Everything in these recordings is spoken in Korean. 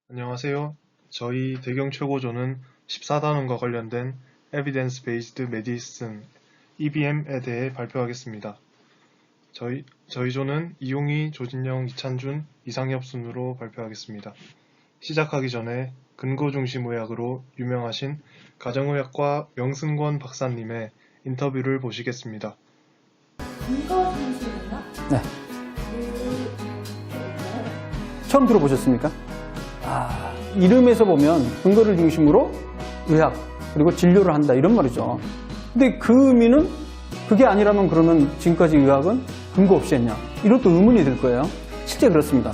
안녕하세요. 저희 대경 최고조는 14단원과 관련된 Evidence Based Medicine EBM에 대해 발표하겠습니다. 저희 조는 이용희, 조진영, 이찬준, 이상엽 순으로 발표하겠습니다. 시작하기 전에 근거 중심 의학으로 유명하신 가정의학과 명승권 박사님의 인터뷰를 보시겠습니다. 근거 중심이요? 네. 처음 들어보셨습니까? 이름에서 보면 근거를 중심으로 의학 그리고 진료를 한다 이런 말이죠. 근데 그 의미는 그게 아니라면 그러면 지금까지 의학은 근거 없이 했냐? 이런 또 의문이 들 거예요. 실제 그렇습니다.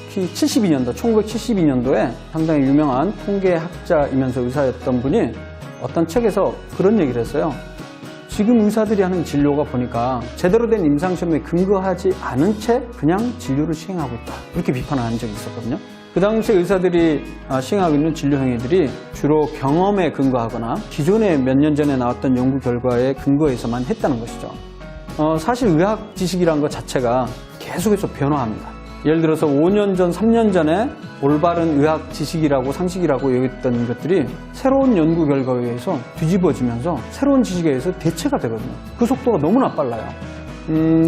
특히 1972년도에 상당히 유명한 통계학자이면서 의사였던 분이 어떤 책에서 그런 얘기를 했어요. 지금 의사들이 하는 진료가 보니까 제대로 된 임상시험에 근거하지 않은 채 그냥 진료를 시행하고 있다. 이렇게 비판을 한 적이 있었거든요. 그 당시 의사들이 시행하고 있는 진료 행위들이 주로 경험에 근거하거나 기존에 몇 년 전에 나왔던 연구 결과에 근거해서만 했다는 것이죠. 사실 의학 지식이라는 것 자체가 계속해서 변화합니다. 예를 들어서 5년 전, 3년 전에 올바른 의학 지식이라고 상식이라고 여겼던 것들이 새로운 연구 결과에 의해서 뒤집어지면서 새로운 지식에 의해서 대체가 되거든요. 그 속도가 너무나 빨라요.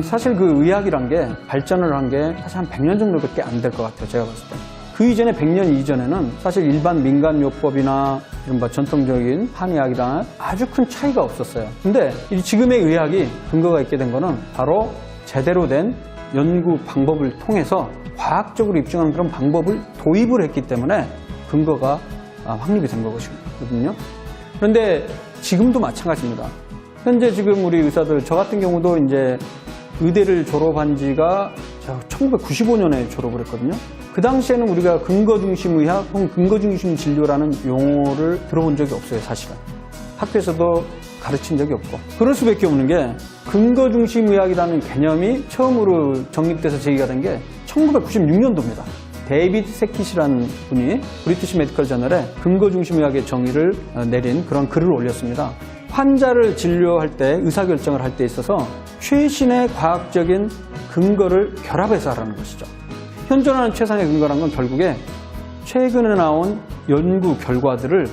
사실 그 의학이란 게 발전을 한 게 사실 한 100년 정도밖에 안 될 것 같아요. 제가 봤을 때. 그 이전에 100년 이전에는 사실 일반 민간요법이나 이른바 전통적인 한의학이랑 아주 큰 차이가 없었어요. 근데 지금의 의학이 근거가 있게 된 거는 바로 제대로 된 연구 방법을 통해서 과학적으로 입증하는 그런 방법을 도입을 했기 때문에 근거가 확립이 된 거거든요. 그런데 지금도 마찬가지입니다. 현재 지금 우리 의사들, 저 같은 경우도 이제 의대를 졸업한 지가 1995년에 졸업을 했거든요. 그 당시에는 우리가 근거 중심 의학 혹은 근거 중심 진료라는 용어를 들어본 적이 없어요, 사실은. 학교에서도 가르친 적이 없고. 그럴 수밖에 없는 게 근거 중심 의학이라는 개념이 처음으로 정립돼서 제기가 된 게 1996년도입니다. 데이비드 세킷이라는 분이 브리티시 메디컬 저널에 근거 중심 의학의 정의를 내린 그런 글을 올렸습니다. 환자를 진료할 때, 의사결정을 할 때 있어서 최신의 과학적인 근거를 결합해서 하라는 것이죠. 현존하는 최상의 근거란 건 결국에 최근에 나온 연구 결과들을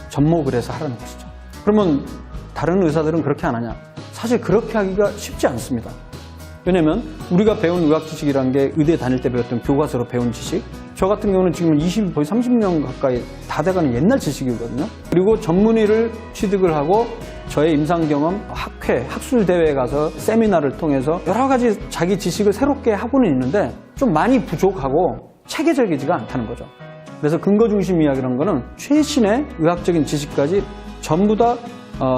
접목을 해서 하라는 것이죠. 그러면 다른 의사들은 그렇게 안 하냐? 사실 그렇게 하기가 쉽지 않습니다. 왜냐면 우리가 배운 의학 지식이라는 게 의대 다닐 때 배웠던 교과서로 배운 지식, 저 같은 경우는 지금 거의 30년 가까이 다 돼가는 옛날 지식이거든요. 그리고 전문의를 취득을 하고 저의 임상경험, 학회, 학술대회에 가서 세미나를 통해서 여러 가지 자기 지식을 새롭게 하고는 있는데 좀 많이 부족하고 체계적이지가 않다는 거죠. 그래서 근거 중심 이야기라는 거는 최신의 의학적인 지식까지 전부 다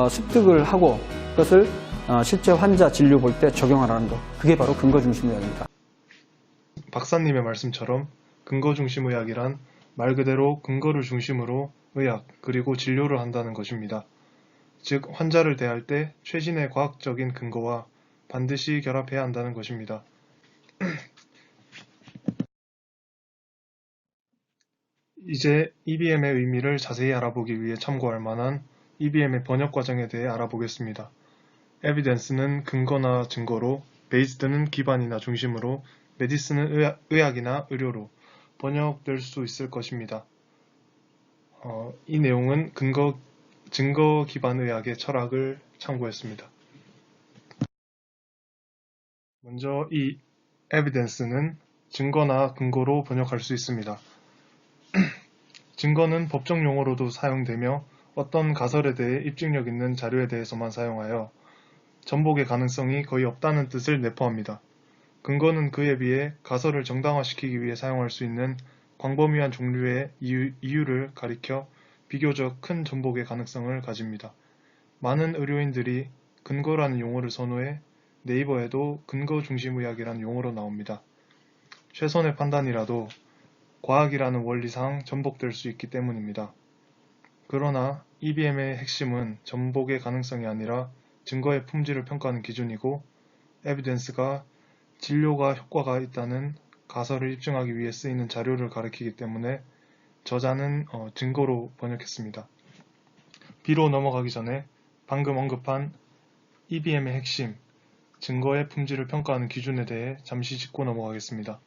습득을 하고 그것을 실제 환자 진료 볼 때 적용하라는 것. 그게 바로 근거 중심 의학입니다. 박사님의 말씀처럼 근거 중심 의학이란 말 그대로 근거를 중심으로 의학 그리고 진료를 한다는 것입니다. 즉 환자를 대할 때 최신의 과학적인 근거와 반드시 결합해야 한다는 것입니다. 이제 EBM의 의미를 자세히 알아보기 위해 참고할 만한 EBM의 번역 과정에 대해 알아보겠습니다. Evidence는 근거나 증거로, Based는 기반이나 중심으로, Medicine는 의학이나 의료로 번역될 수 있을 것입니다. 이 내용은 증거 기반 의학의 철학을 참고했습니다. 먼저 이 evidence는 증거나 근거로 번역할 수 있습니다. 증거는 법정 용어로도 사용되며 어떤 가설에 대해 입증력 있는 자료에 대해서만 사용하여 전복의 가능성이 거의 없다는 뜻을 내포합니다. 근거는 그에 비해 가설을 정당화시키기 위해 사용할 수 있는 광범위한 종류의 이유를 가리켜 비교적 큰 전복의 가능성을 가집니다. 많은 의료인들이 근거라는 용어를 선호해 네이버에도 근거 중심 의학이라는 용어로 나옵니다. 최선의 판단이라도 과학이라는 원리상 전복될 수 있기 때문입니다. 그러나 EBM의 핵심은 전복의 가능성이 아니라 증거의 품질을 평가하는 기준이고 에비던스가 진료가 효과가 있다는 가설을 입증하기 위해 쓰이는 자료를 가리키기 때문에 저자는 증거로 번역했습니다. B로 넘어가기 전에 방금 언급한 EBM의 핵심, 증거의 품질을 평가하는 기준에 대해 잠시 짚고 넘어가겠습니다.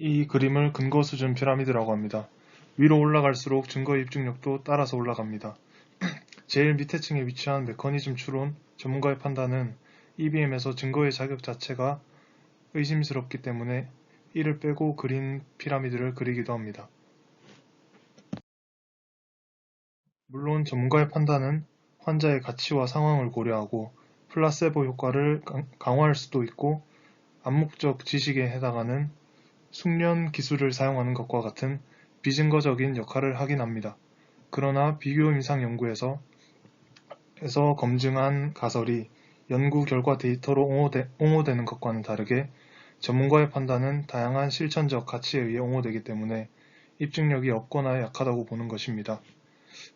이 그림을 근거 수준 피라미드라고 합니다. 위로 올라갈수록 증거의 입증력도 따라서 올라갑니다. 제일 밑에 층에 위치한 메커니즘 추론 전문가의 판단은 EBM에서 증거의 자격 자체가 의심스럽기 때문에 이를 빼고 그린 피라미드를 그리기도 합니다. 물론 전문가의 판단은 환자의 가치와 상황을 고려하고 플라세보 효과를 강화할 수도 있고 암묵적 지식에 해당하는 숙련 기술을 사용하는 것과 같은 비증거적인 역할을 하긴 합니다. 그러나 비교 임상 연구에서 검증한 가설이 연구 결과 데이터로 옹호되는 것과는 다르게 전문가의 판단은 다양한 실천적 가치에 의해 옹호되기 때문에 입증력이 없거나 약하다고 보는 것입니다.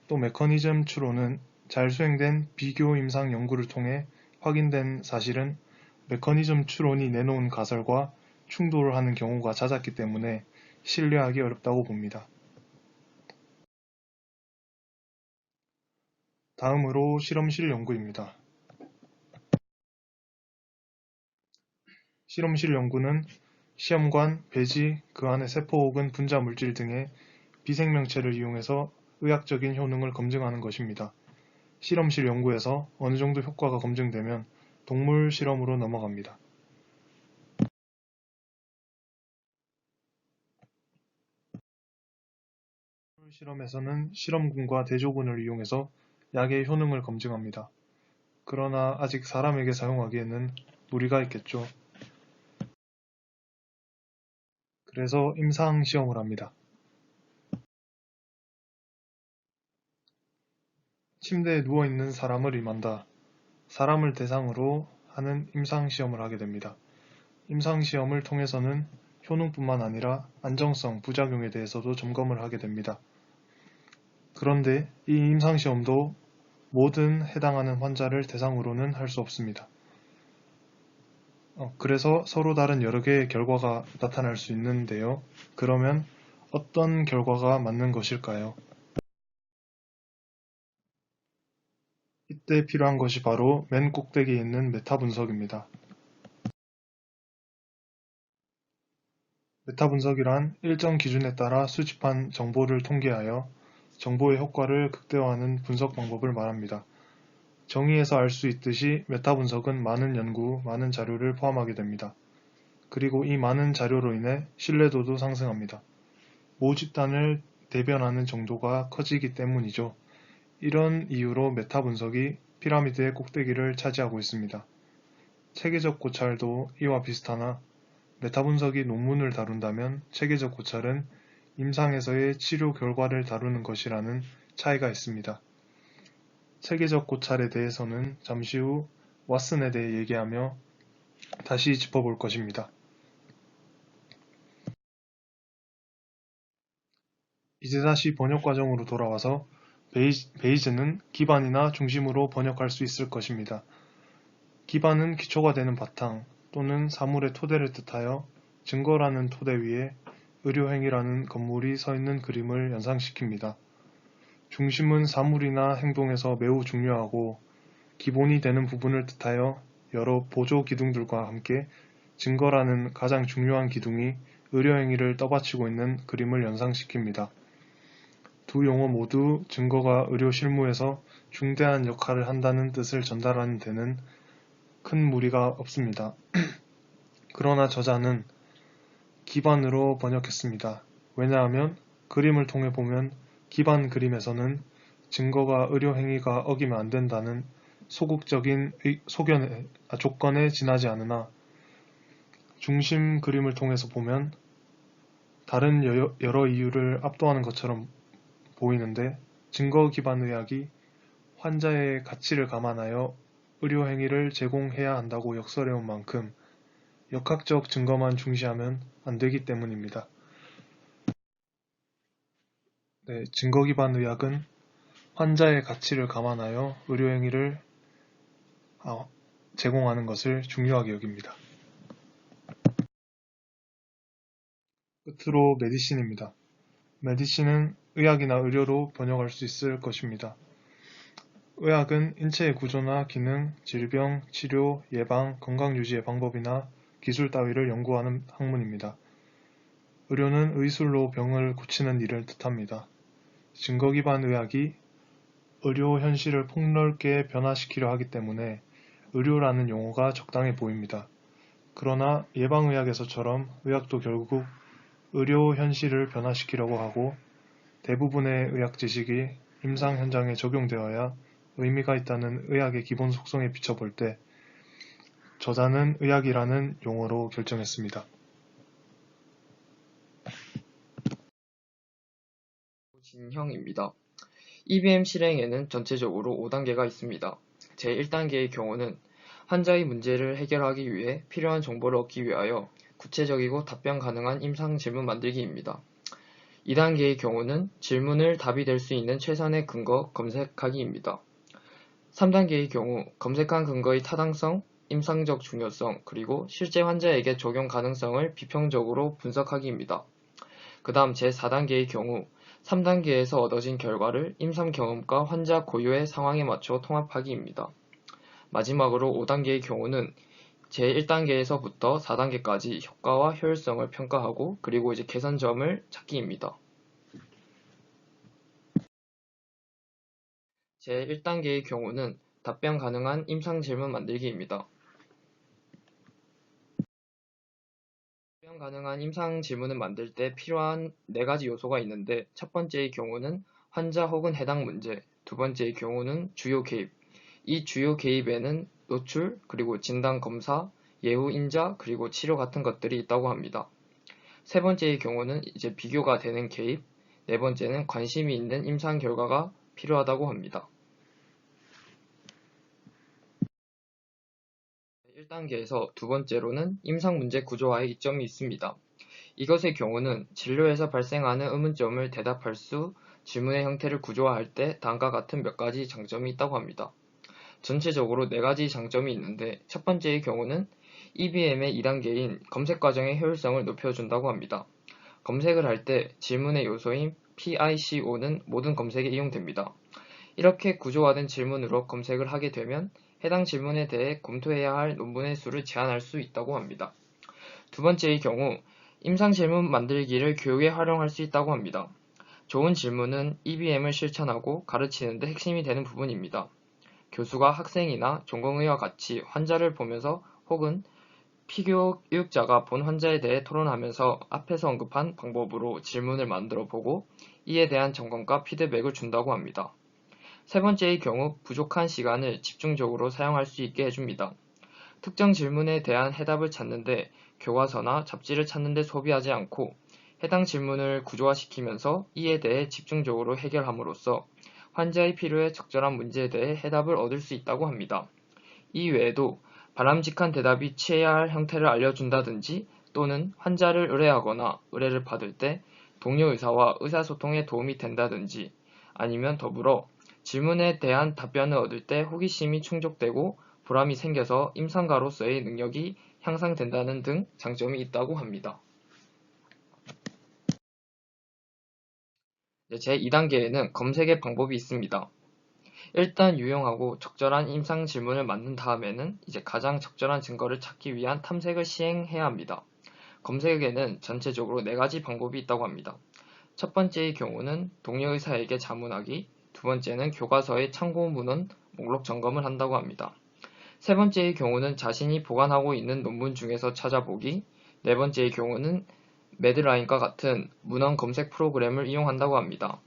또 메커니즘 추론은 잘 수행된 비교 임상 연구를 통해 확인된 사실은 메커니즘 추론이 내놓은 가설과 충돌을 하는 경우가 잦았기 때문에 신뢰하기 어렵다고 봅니다. 다음으로 실험실 연구입니다. 실험실 연구는 시험관, 배지, 그 안의 세포 혹은 분자 물질 등의 비생명체를 이용해서 의학적인 효능을 검증하는 것입니다. 실험실 연구에서 어느 정도 효과가 검증되면 동물 실험으로 넘어갑니다. 동물 실험에서는 실험군과 대조군을 이용해서 약의 효능을 검증합니다. 그러나 아직 사람에게 사용하기에는 무리가 있겠죠. 그래서 임상시험을 합니다. 침대에 누워있는 사람을 임한다. 사람을 대상으로 하는 임상시험을 하게 됩니다. 임상시험을 통해서는 효능뿐만 아니라 안정성, 부작용에 대해서도 점검을 하게 됩니다. 그런데 이 임상시험도 모든 해당하는 환자를 대상으로는 할 수 없습니다. 그래서 서로 다른 여러 개의 결과가 나타날 수 있는데요. 그러면 어떤 결과가 맞는 것일까요? 이때 필요한 것이 바로 맨 꼭대기에 있는 메타 분석입니다. 메타 분석이란 일정 기준에 따라 수집한 정보를 통계하여 정보의 효과를 극대화하는 분석 방법을 말합니다. 정의에서 알 수 있듯이 메타 분석은 많은 연구, 많은 자료를 포함하게 됩니다. 그리고 이 많은 자료로 인해 신뢰도도 상승합니다. 모집단을 대변하는 정도가 커지기 때문이죠. 이런 이유로 메타 분석이 피라미드의 꼭대기를 차지하고 있습니다. 체계적 고찰도 이와 비슷하나 메타 분석이 논문을 다룬다면 체계적 고찰은 임상에서의 치료 결과를 다루는 것이라는 차이가 있습니다. 체계적 고찰에 대해서는 잠시 후 왓슨에 대해 얘기하며 다시 짚어볼 것입니다. 이제 다시 번역 과정으로 돌아와서 베이즈는 기반이나 중심으로 번역할 수 있을 것입니다. 기반은 기초가 되는 바탕 또는 사물의 토대를 뜻하여 증거라는 토대 위에 의료행위라는 건물이 서 있는 그림을 연상시킵니다. 중심은 사물이나 행동에서 매우 중요하고 기본이 되는 부분을 뜻하여 여러 보조 기둥들과 함께 증거라는 가장 중요한 기둥이 의료행위를 떠받치고 있는 그림을 연상시킵니다. 두 용어 모두 증거가 의료 실무에서 중대한 역할을 한다는 뜻을 전달하는 데는 큰 무리가 없습니다. 그러나 저자는 기반으로 번역했습니다. 왜냐하면 그림을 통해 보면 기반 그림에서는 증거가 의료 행위가 어기면 안 된다는 소극적인 조건에 지나지 않으나 중심 그림을 통해서 보면 다른 여러 이유를 압도하는 것처럼 보이는데 증거 기반 의학이 환자의 가치를 감안하여 의료 행위를 제공해야 한다고 역설해온 만큼 역학적 증거만 중시하면 안 되기 때문입니다. 네, 증거 기반 의학은 환자의 가치를 감안하여 의료 행위를 제공하는 것을 중요하게 여깁니다. 끝으로 메디신입니다. 메디신은 의학이나 의료로 번역할 수 있을 것입니다. 의학은 인체의 구조나 기능, 질병, 치료, 예방, 건강 유지의 방법이나 기술 따위를 연구하는 학문입니다. 의료는 의술로 병을 고치는 일을 뜻합니다. 증거 기반 의학이 의료 현실을 폭넓게 변화시키려 하기 때문에 의료라는 용어가 적당해 보입니다. 그러나 예방의학에서처럼 의학도 결국 의료 현실을 변화시키려고 하고 대부분의 의학 지식이 임상 현장에 적용되어야 의미가 있다는 의학의 기본 속성에 비춰볼 때 저자는 의학이라는 용어로 결정했습니다. 진형입니다. EBM 실행에는 전체적으로 5단계가 있습니다. 제1단계의 경우는 환자의 문제를 해결하기 위해 필요한 정보를 얻기 위하여 구체적이고 답변 가능한 임상 질문 만들기입니다. 2단계의 경우는 질문을 답이 될 수 있는 최선의 근거 검색하기입니다. 3단계의 경우 검색한 근거의 타당성, 임상적 중요성, 그리고 실제 환자에게 적용 가능성을 비평적으로 분석하기입니다. 그 다음 제4단계의 경우 3단계에서 얻어진 결과를 임상 경험과 환자 고유의 상황에 맞춰 통합하기입니다. 마지막으로 5단계의 경우는 제1단계에서부터 4단계까지 효과와 효율성을 평가하고 그리고 개선점을 찾기입니다. 제1단계의 경우는 답변 가능한 임상 질문 만들기입니다. 답변 가능한 임상 질문을 만들 때 필요한 4가지 요소가 있는데 첫 번째의 경우는 환자 혹은 해당 문제, 두 번째의 경우는 주요 개입, 이 주요 개입에는 노출, 그리고 진단 검사, 예후 인자, 그리고 치료 같은 것들이 있다고 합니다. 세 번째의 경우는 비교가 되는 개입, 네 번째는 관심이 있는 임상 결과가 필요하다고 합니다. 1단계에서 두 번째로는 임상 문제 구조화의 이점이 있습니다. 이것의 경우는 진료에서 발생하는 의문점을 대답할 수 질문의 형태를 구조화할 때 다음과 같은 몇 가지 장점이 있다고 합니다. 전체적으로 4가지 장점이 있는데 첫 번째의 경우는 EBM의 2단계인 검색 과정의 효율성을 높여준다고 합니다. 검색을 할 때 질문의 요소인 PICO는 모든 검색에 이용됩니다. 이렇게 구조화된 질문으로 검색을 하게 되면 해당 질문에 대해 검토해야 할 논문의 수를 제한할 수 있다고 합니다. 두 번째의 경우 임상 질문 만들기를 교육에 활용할 수 있다고 합니다. 좋은 질문은 EBM을 실천하고 가르치는 데 핵심이 되는 부분입니다. 교수가 학생이나 전공의와 같이 환자를 보면서 혹은 피교육자가 본 환자에 대해 토론하면서 앞에서 언급한 방법으로 질문을 만들어 보고 이에 대한 점검과 피드백을 준다고 합니다. 세 번째의 경우 부족한 시간을 집중적으로 사용할 수 있게 해줍니다. 특정 질문에 대한 해답을 찾는데 교과서나 잡지를 찾는데 소비하지 않고 해당 질문을 구조화시키면서 이에 대해 집중적으로 해결함으로써 환자의 필요에 적절한 문제에 대해 해답을 얻을 수 있다고 합니다. 이 외에도 바람직한 대답이 취해야 할 형태를 알려준다든지 또는 환자를 의뢰하거나 의뢰를 받을 때 동료 의사와 의사소통에 도움이 된다든지 아니면 더불어 질문에 대한 답변을 얻을 때 호기심이 충족되고 보람이 생겨서 임상가로서의 능력이 향상된다는 등 장점이 있다고 합니다. 제2단계에는 검색의 방법이 있습니다. 일단 유용하고 적절한 임상 질문을 만든 다음에는 가장 적절한 증거를 찾기 위한 탐색을 시행해야 합니다. 검색에는 전체적으로 4가지 방법이 있다고 합니다. 첫 번째의 경우는 동료 의사에게 자문하기, 두 번째는 교과서의 참고 문헌 목록 점검을 한다고 합니다. 세 번째의 경우는 자신이 보관하고 있는 논문 중에서 찾아보기, 네 번째의 경우는 매드라인과 같은 문헌 검색 프로그램을 이용한다고 합니다.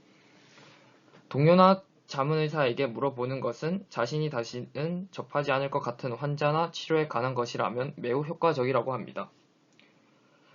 동료나 자문의사에게 물어보는 것은 자신이 다시는 접하지 않을 것 같은 환자나 치료에 관한 것이라면 매우 효과적이라고 합니다.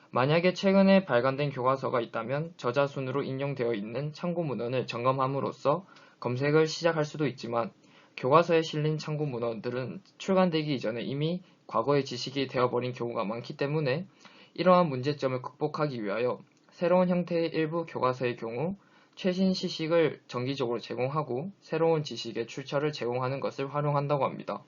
만약에 최근에 발간된 교과서가 있다면 저자 순으로 인용되어 있는 참고 문헌을 점검함으로써 검색을 시작할 수도 있지만 교과서에 실린 참고 문헌들은 출간되기 이전에 이미 과거의 지식이 되어버린 경우가 많기 때문에 이러한 문제점을 극복하기 위하여 새로운 형태의 일부 교과서의 경우 최신 시식을 정기적으로 제공하고 새로운 지식의 출처를 제공하는 것을 활용한다고 합니다.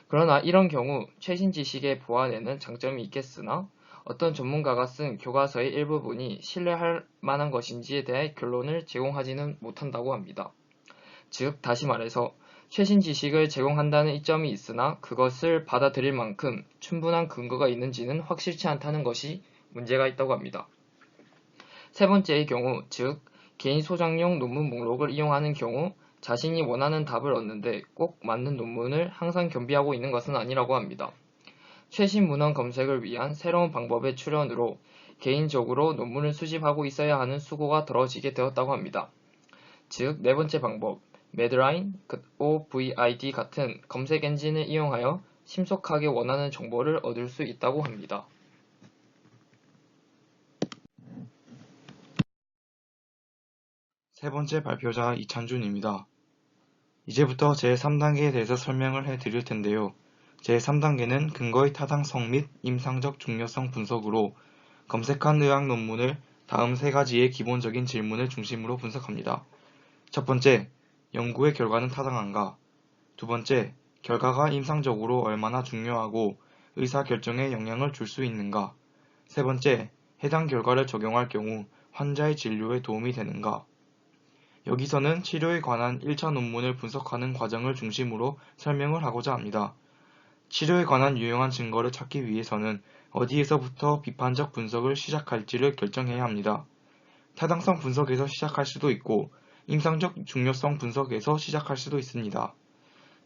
그러나 이런 경우 최신 지식의 보완에는 장점이 있겠으나 어떤 전문가가 쓴 교과서의 일부분이 신뢰할 만한 것인지에 대해 결론을 제공하지는 못한다고 합니다. 즉, 다시 말해서 최신 지식을 제공한다는 이점이 있으나 그것을 받아들일 만큼 충분한 근거가 있는지는 확실치 않다는 것이 문제가 있다고 합니다. 세 번째의 경우, 즉 개인 소장용 논문 목록을 이용하는 경우 자신이 원하는 답을 얻는데 꼭 맞는 논문을 항상 겸비하고 있는 것은 아니라고 합니다. 최신 문헌 검색을 위한 새로운 방법의 출현으로 개인적으로 논문을 수집하고 있어야 하는 수고가 덜어지게 되었다고 합니다. 즉, 네 번째 방법, medline, OVID 같은 검색 엔진을 이용하여 신속하게 원하는 정보를 얻을 수 있다고 합니다. 세 번째 발표자 이찬준입니다. 이제부터 제3단계에 대해서 설명을 해드릴 텐데요. 제3단계는 근거의 타당성 및 임상적 중요성 분석으로 검색한 의학 논문을 다음 세 가지의 기본적인 질문을 중심으로 분석합니다. 첫 번째, 연구의 결과는 타당한가? 두 번째, 결과가 임상적으로 얼마나 중요하고 의사결정에 영향을 줄 수 있는가? 세 번째, 해당 결과를 적용할 경우 환자의 진료에 도움이 되는가? 여기서는 치료에 관한 1차 논문을 분석하는 과정을 중심으로 설명을 하고자 합니다. 치료에 관한 유용한 증거를 찾기 위해서는 어디에서부터 비판적 분석을 시작할지를 결정해야 합니다. 타당성 분석에서 시작할 수도 있고 임상적 중요성 분석에서 시작할 수도 있습니다.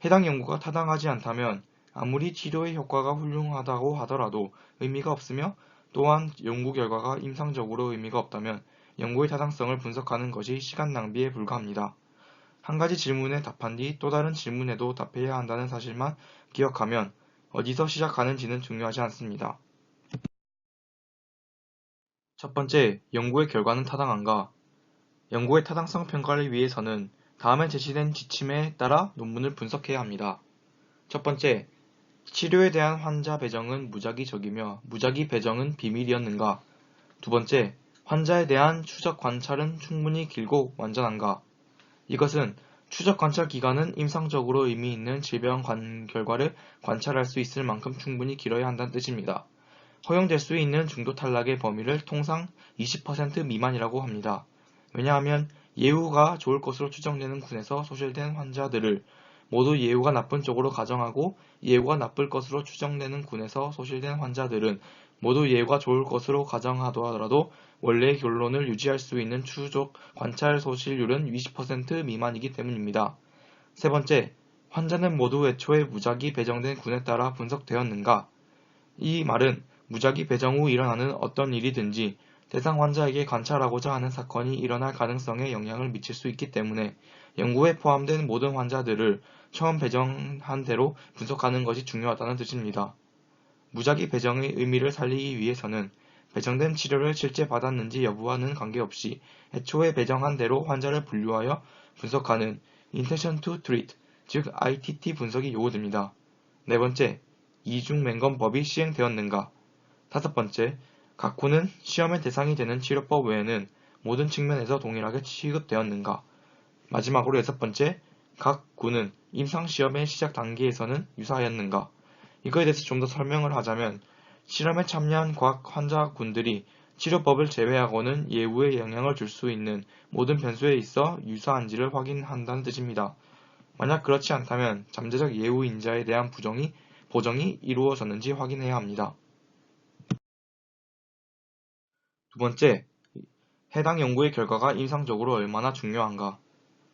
해당 연구가 타당하지 않다면 아무리 치료의 효과가 훌륭하다고 하더라도 의미가 없으며 또한 연구 결과가 임상적으로 의미가 없다면 연구의 타당성을 분석하는 것이 시간 낭비에 불과합니다. 한 가지 질문에 답한 뒤 또 다른 질문에도 답해야 한다는 사실만 기억하면 어디서 시작하는지는 중요하지 않습니다. 첫 번째, 연구의 결과는 타당한가? 연구의 타당성 평가를 위해서는 다음에 제시된 지침에 따라 논문을 분석해야 합니다. 첫 번째, 치료에 대한 환자 배정은 무작위적이며 무작위 배정은 비밀이었는가? 두 번째, 환자에 대한 추적 관찰은 충분히 길고 완전한가? 이것은 추적 관찰 기간은 임상적으로 의미 있는 질병 결과를 관찰할 수 있을 만큼 충분히 길어야 한다는 뜻입니다. 허용될 수 있는 중도 탈락의 범위를 통상 20% 미만이라고 합니다. 왜냐하면 예후가 좋을 것으로 추정되는 군에서 소실된 환자들을 모두 예후가 나쁜 쪽으로 가정하고 예후가 나쁠 것으로 추정되는 군에서 소실된 환자들은 모두 예후가 좋을 것으로 가정하더라도 원래의 결론을 유지할 수 있는 추적 관찰 소실률은 20% 미만이기 때문입니다. 세 번째, 환자는 모두 애초에 무작위 배정된 군에 따라 분석되었는가? 이 말은 무작위 배정 후 일어나는 어떤 일이든지 대상 환자에게 관찰하고자 하는 사건이 일어날 가능성에 영향을 미칠 수 있기 때문에 연구에 포함된 모든 환자들을 처음 배정한 대로 분석하는 것이 중요하다는 뜻입니다. 무작위 배정의 의미를 살리기 위해서는 배정된 치료를 실제 받았는지 여부와는 관계없이 애초에 배정한 대로 환자를 분류하여 분석하는 Intention to Treat, 즉 ITT 분석이 요구됩니다. 네 번째, 이중맹검법이 시행되었는가? 다섯 번째, 각 군은 시험의 대상이 되는 치료법 외에는 모든 측면에서 동일하게 취급되었는가? 마지막으로 여섯 번째, 각 군은 임상시험의 시작 단계에서는 유사하였는가? 이거에 대해서 좀 더 설명을 하자면 실험에 참여한 각 환자군들이 치료법을 제외하고는 예후에 영향을 줄 수 있는 모든 변수에 있어 유사한지를 확인한다는 뜻입니다. 만약 그렇지 않다면 잠재적 예후 인자에 대한 보정이 이루어졌는지 확인해야 합니다. 두 번째, 해당 연구의 결과가 임상적으로 얼마나 중요한가?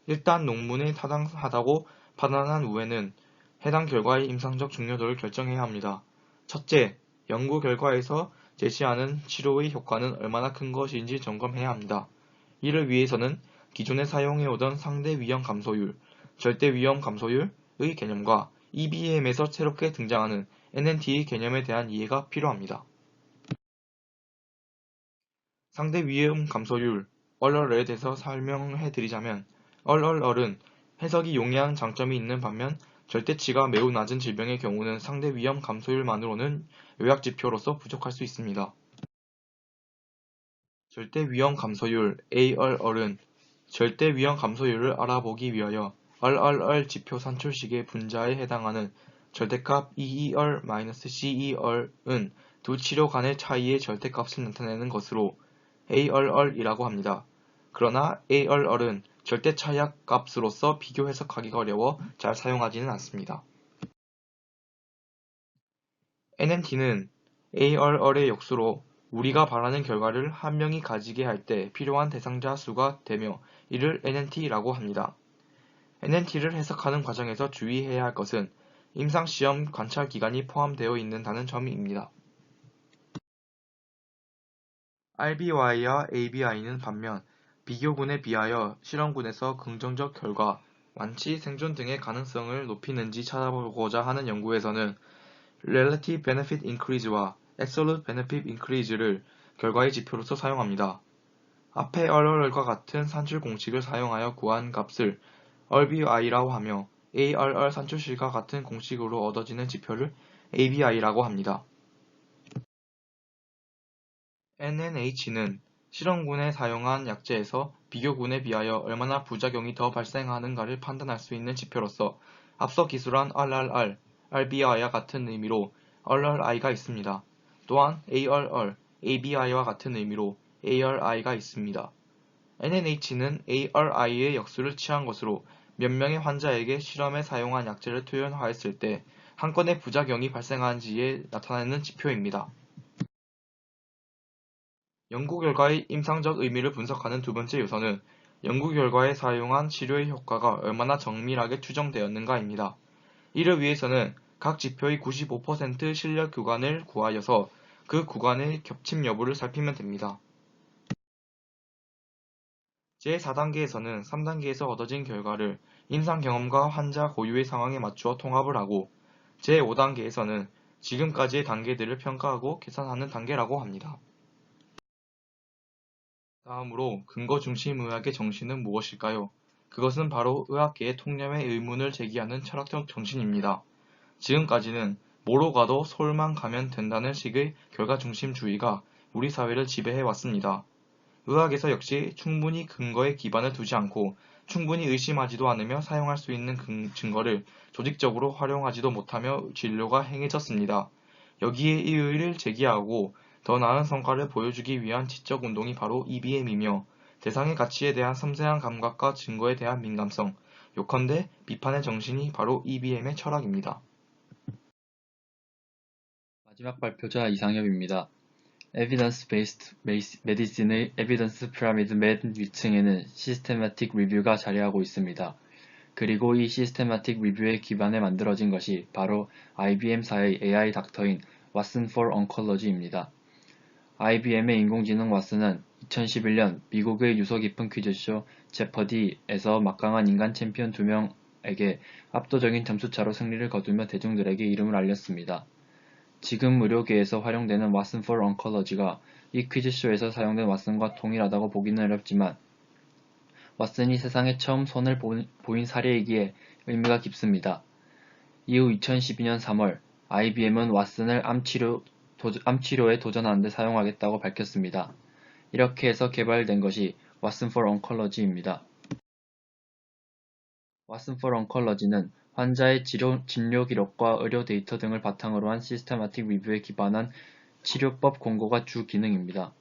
일단 논문이 타당하다고 판단한 후에는 해당 결과의 임상적 중요도를 결정해야 합니다. 첫째, 연구 결과에서 제시하는 치료의 효과는 얼마나 큰 것인지 점검해야 합니다. 이를 위해서는 기존에 사용해오던 상대 위험 감소율, 절대 위험 감소율의 개념과 EBM에서 새롭게 등장하는 NNT의 개념에 대한 이해가 필요합니다. 상대 위험 감소율, RR에 대해서 설명해드리자면 RR은 해석이 용이한 장점이 있는 반면 절대치가 매우 낮은 질병의 경우는 상대 위험 감소율만으로는 요약지표로서 부족할 수 있습니다. 절대 위험 감소율 ARR은 절대 위험 감소율을 알아보기 위하여 RRR 지표 산출식의 분자에 해당하는 절대값 EER-CER은 두 치료 간의 차이의 절대값을 나타내는 것으로 ARR이라고 합니다. 그러나 ARR은 절대 차이학 값으로서 비교 해석하기가 어려워 잘 사용하지는 않습니다. NNT는 ARR의 역수로 우리가 바라는 결과를 한 명이 가지게 할 때 필요한 대상자 수가 되며 이를 NNT라고 합니다. NNT를 해석하는 과정에서 주의해야 할 것은 임상시험 관찰 기간이 포함되어 있는다는 점입니다. RBY와 ABI는 반면 비교군에 비하여 실험군에서 긍정적 결과, 완치, 생존 등의 가능성을 높이는지 찾아보고자 하는 연구에서는 Relative Benefit Increase와 Absolute Benefit Increase를 결과의 지표로서 사용합니다. 앞에 RRR과 같은 산출 공식을 사용하여 구한 값을 RBI라고 하며 ARR 산출식과 같은 공식으로 얻어지는 지표를 ABI라고 합니다. NNH는 실험군에 사용한 약제에서 비교군에 비하여 얼마나 부작용이 더 발생하는가를 판단할 수 있는 지표로서 앞서 기술한 RRR, RBI와 같은 의미로 RRI가 있습니다. 또한 ARR, ABI와 같은 의미로 ARI가 있습니다. NNH는 ARI의 역수를 취한 것으로 몇 명의 환자에게 실험에 사용한 약제를 투여하였을 때 한 건의 부작용이 발생하는지에 나타내는 지표입니다. 연구 결과의 임상적 의미를 분석하는 두 번째 요소는 연구 결과에 사용한 치료의 효과가 얼마나 정밀하게 추정되었는가입니다. 이를 위해서는 각 지표의 95% 신뢰 구간을 구하여서 그 구간의 겹침 여부를 살피면 됩니다. 제4단계에서는 3단계에서 얻어진 결과를 임상 경험과 환자 고유의 상황에 맞추어 통합을 하고 제5단계에서는 지금까지의 단계들을 평가하고 계산하는 단계라고 합니다. 다음으로 근거 중심 의학의 정신은 무엇일까요? 그것은 바로 의학계의 통념의 의문을 제기하는 철학적 정신입니다. 지금까지는 뭐로 가도 서울만 가면 된다는 식의 결과 중심주의가 우리 사회를 지배해 왔습니다. 의학에서 역시 충분히 근거에 기반을 두지 않고 충분히 의심하지도 않으며 사용할 수 있는 증거를 조직적으로 활용하지도 못하며 진료가 행해졌습니다. 여기에 이의를 제기하고 더 나은 성과를 보여주기 위한 지적 운동이 바로 EBM이며 대상의 가치에 대한 섬세한 감각과 증거에 대한 민감성, 요컨대 비판의 정신이 바로 EBM의 철학입니다. 마지막 발표자 이상엽입니다. Evidence-Based Medicine의 에비던스 피라미드 맨 위층에는 시스테마틱 리뷰가 자리하고 있습니다. 그리고 이 시스테마틱 리뷰에 기반해 만들어진 것이 바로 IBM사의 AI 닥터인 왓슨 for Oncology입니다. IBM의 인공지능 왓슨은 2011년 미국의 유서 깊은 퀴즈쇼 제퍼디에서 막강한 인간 챔피언 2명에게 압도적인 점수차로 승리를 거두며 대중들에게 이름을 알렸습니다. 지금 의료계에서 활용되는 왓슨 for Oncology가 이 퀴즈쇼에서 사용된 왓슨과 동일하다고 보기는 어렵지만 왓슨이 세상에 처음 손을 보인 사례이기에 의미가 깊습니다. 이후 2012년 3월 IBM은 왓슨을 암치료에 도전하는 데 사용하겠다고 밝혔습니다. 이렇게 해서 개발된 것이 왓슨 for Oncology입니다. 왓슨 for Oncology는 환자의 진료 기록과 의료 데이터 등을 바탕으로 한 시스테마틱 리뷰에 기반한 치료법 공고가 주 기능입니다.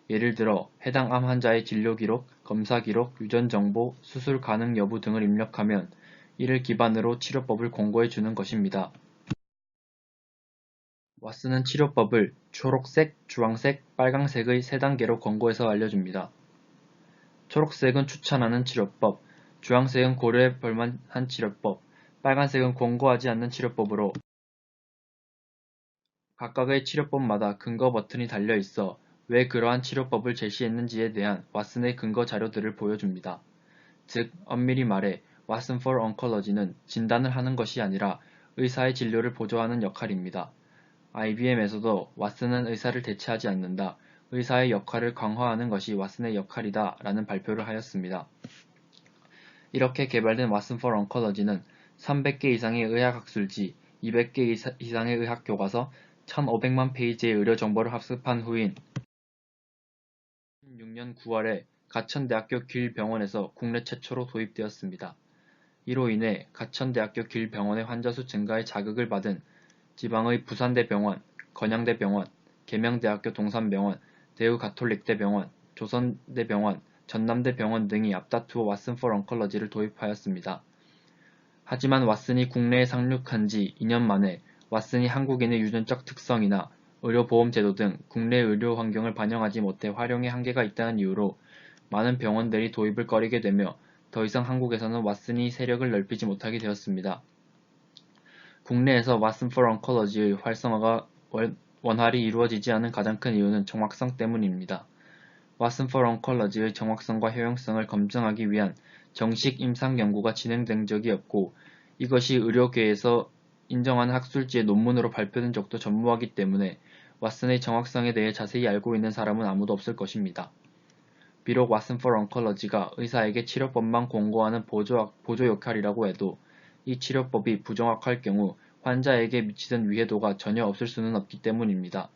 예를 들어 해당 암 환자의 진료 기록, 검사 기록, 유전 정보, 수술 가능 여부 등을 입력하면 이를 기반으로 치료법을 공고해 주는 것입니다. 왓슨은 치료법을 초록색, 주황색, 빨강색의 3단계로 권고해서 알려줍니다. 초록색은 추천하는 치료법, 주황색은 고려해 볼만한 치료법, 빨간색은 권고하지 않는 치료법으로 각각의 치료법마다 근거 버튼이 달려 있어 왜 그러한 치료법을 제시했는지에 대한 왓슨의 근거 자료들을 보여줍니다. 즉, 엄밀히 말해 왓슨 for Oncology는 진단을 하는 것이 아니라 의사의 진료를 보조하는 역할입니다. IBM에서도 왓슨은 의사를 대체하지 않는다. 의사의 역할을 강화하는 것이 왓슨의 역할이다 라는 발표를 하였습니다. 이렇게 개발된 왓슨 for Oncology는 300개 이상의 의학학술지, 200개 이상의 의학교과서, 1500만 페이지의 의료정보를 합습한 후인 2016년 9월에 가천대학교 길병원에서 국내 최초로 도입되었습니다. 이로 인해 가천대학교 길병원의 환자 수 증가에 자극을 받은 지방의 부산대병원, 건양대병원, 계명대학교 동산병원, 대우가톨릭대병원, 조선대병원, 전남대병원 등이 앞다투어 왓슨 for Oncology를 도입하였습니다. 하지만 왓슨이 국내에 상륙한 지 2년 만에 왓슨이 한국인의 유전적 특성이나 의료보험제도 등 국내 의료 환경을 반영하지 못해 활용에 한계가 있다는 이유로 많은 병원들이 도입을 꺼리게 되며 더 이상 한국에서는 왓슨이 세력을 넓히지 못하게 되었습니다. 국내에서 왓슨 for Oncology의 활성화가 원활히 이루어지지 않은 가장 큰 이유는 정확성 때문입니다. 왓슨 for Oncology의 정확성과 효용성을 검증하기 위한 정식 임상 연구가 진행된 적이 없고 이것이 의료계에서 인정하는 학술지의 논문으로 발표된 적도 전무하기 때문에 왓슨의 정확성에 대해 자세히 알고 있는 사람은 아무도 없을 것입니다. 비록 왓슨 for Oncology가 의사에게 치료법만 공고하는 보조 역할이라고 해도 이 치료법이 부정확할 경우 환자에게 미치는 위해도가 전혀 없을 수는 없기 때문입니다.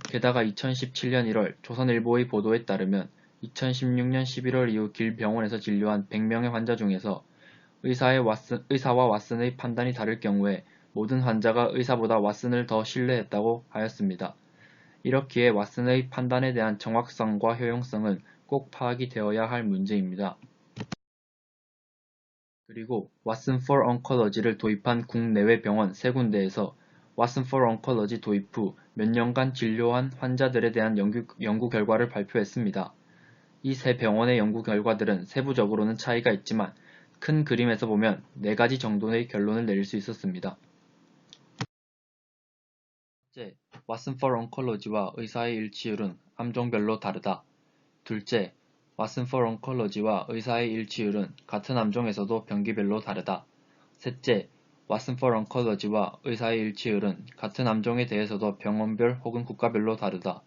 게다가 2017년 1월 조선일보의 보도에 따르면 2016년 11월 이후 길병원에서 진료한 100명의 환자 중에서 의사와 왓슨의 판단이 다를 경우에 모든 환자가 의사보다 왓슨을 더 신뢰했다고 하였습니다. 이렇기에 왓슨의 판단에 대한 정확성과 효용성은 꼭 파악이 되어야 할 문제입니다. 그리고 왓슨 for Oncology를 도입한 국내외 병원 3군데에서 왓슨 for Oncology 도입 후 몇 년간 진료한 환자들에 대한 연구 결과를 발표했습니다. 이 세 병원의 연구 결과들은 세부적으로는 차이가 있지만 큰 그림에서 보면 4가지 정도의 결론을 내릴 수 있었습니다. 첫째, 왓슨 for Oncology와 의사의 일치율은 암종별로 다르다. 둘째, 왓슨 for Oncology와 의사의 일치율은 같은 암종에서도 병기별로 다르다. 셋째, 왓슨 for Oncology와 의사의 일치율은 같은 암종에 대해서도 병원별 혹은 국가별로 다르다.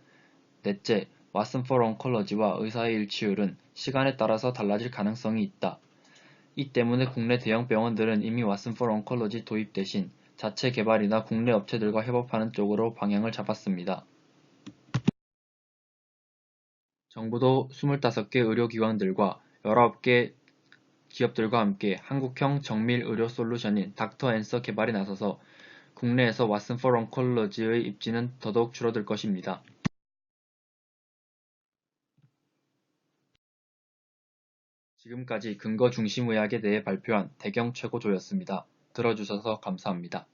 넷째, 왓슨 for Oncology와 의사의 일치율은 시간에 따라서 달라질 가능성이 있다. 이 때문에 국내 대형 병원들은 이미 왓슨 for Oncology 도입 대신 자체 개발이나 국내 업체들과 협업하는 쪽으로 방향을 잡았습니다. 정부도 25개 의료기관들과 19개 기업들과 함께 한국형 정밀 의료 솔루션인 닥터앤서 개발에 나서서 국내에서 왓슨 for Oncology의 입지는 더더욱 줄어들 것입니다. 지금까지 근거 중심 의학에 대해 발표한 대경 최고조였습니다. 들어주셔서 감사합니다.